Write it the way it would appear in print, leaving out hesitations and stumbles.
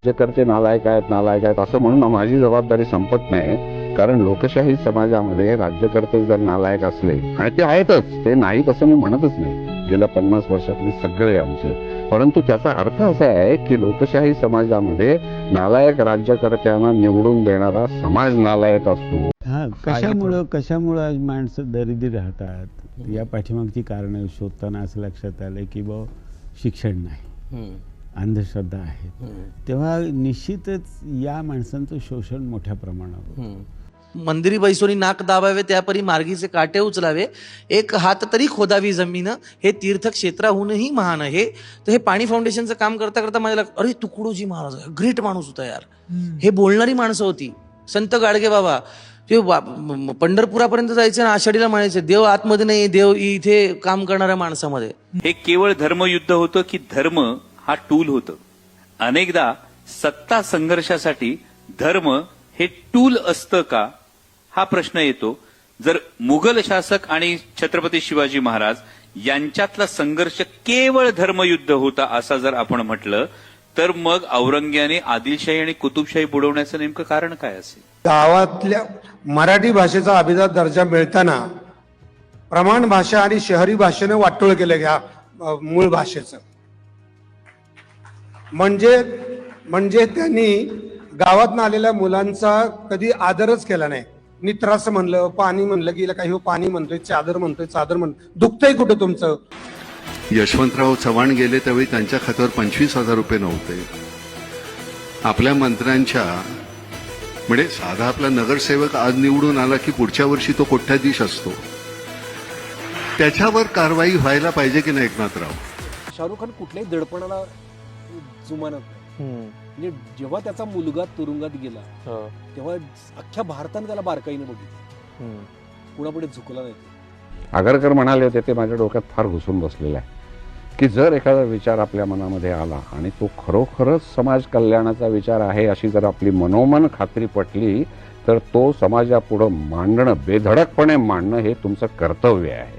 जे करते नालायक आहेत असं म्हणून माझी जबाबदारी संपत नाही. कारण लोकशाही समाजामध्ये राज्यकर्ते जर नालायक असले, आणि ते आहेतच, ते नाहीत असं मी म्हणतच नाही, गेल्या 50 वर्षातले सगळे आमचे, परंतु त्याचा अर्थ असा आहे की लोकशाही समाजामध्ये नालायक राज्यकर्त्यांना निवडून देणारा समाज नालायक असतो. हा, कशामुळं आज माणसं दरिद्री राहतात, या पाठीमागची कारणं शोधताना असं लक्षात आलं की शिक्षण नाही, अंधश्रद्धा आहेत. तेव्हा निश्चितच या माणसांचं शोषण मोठ्या प्रमाणावर. मंदिरी बैसोनी नाक दाबावे, त्यापरी मार्गीचे काटे उचलावे, एक हात तरी खोदावी जमीन, हे तीर्थक्षेत्राहूनही महान आहे. तर हे पाणी फाउंडेशनचं काम करता करता माझ्या अरे तुकडोजी महाराज ग्रेट माणूस होता यार, हे बोलणारी माणसं होती. संत गाडगे बाबा ते पंढरपुरापर्यंत जायचे ना, आषाढीला म्हणायचे देव आतमध्ये नाही, देव इथे काम करणाऱ्या माणसामध्ये. हे केवळ धर्मयुद्ध होतं की धर्म हा टूल होतं? अनेकदा सत्ता संघर्षासाठी धर्म हे टूल असतं का, हा प्रश्न येतो. जर मुघल शासक आणि छत्रपती शिवाजी महाराज यांच्यातला संघर्ष केवळ धर्मयुद्ध होता असं जर आपण म्हटलं, तर मग औरंग्याने आदिलशाही आणि कुतुबशाही बुडवण्याचं नेमकं कारण काय असेल? गावातल्या मराठी भाषेचा अभिजात दर्जा मिळताना प्रमाण भाषा आणि शहरी भाषेने वाटोळ केलं या मूळ भाषेचं. म्हणजे त्यांनी गावातनं आलेल्या मुलांचा कधी आदरच केला नाही. नित्रास म्हणलं, पाणी म्हणलं की काही पाणी म्हणतोय, चादर म्हणतोय, दुखतंय कुठं तुमचं? यशवंतराव चव्हाण गेले त्यावेळी त्यांच्या खात्यावर 25,000 रुपये नव्हते. आपल्या मंत्र्यांच्या म्हणजे साधा आपला नगरसेवक आज निवडून आला की पुढच्या वर्षी तो कोट्याधीश असतो. त्याच्यावर कारवाई व्हायला पाहिजे की नाही एकनाथराव? शाहरुख खान कुठल्याही दडपणाला जुमानत नाही. म्हणजे जेव्हा त्याचा मुलगा तुरुंगात गेला तेव्हा अख्ख्या भारताने त्याला बारकाईने बघितलं, कुणापुढे झुकला नाही. आगरकर म्हणाले होते, ते माझ्या डोक्यात फार घुसून बसलेलं आहे की जर एखादा विचार आपल्या मनामध्ये आला आणि तो खरोखरच समाज कल्याणाचा विचार आहे अशी जर आपली मनोमन खात्री पटली, तर तो समाजापुढं मांडणं, बेधडकपणे मांडणं हे तुमचं कर्तव्य आहे.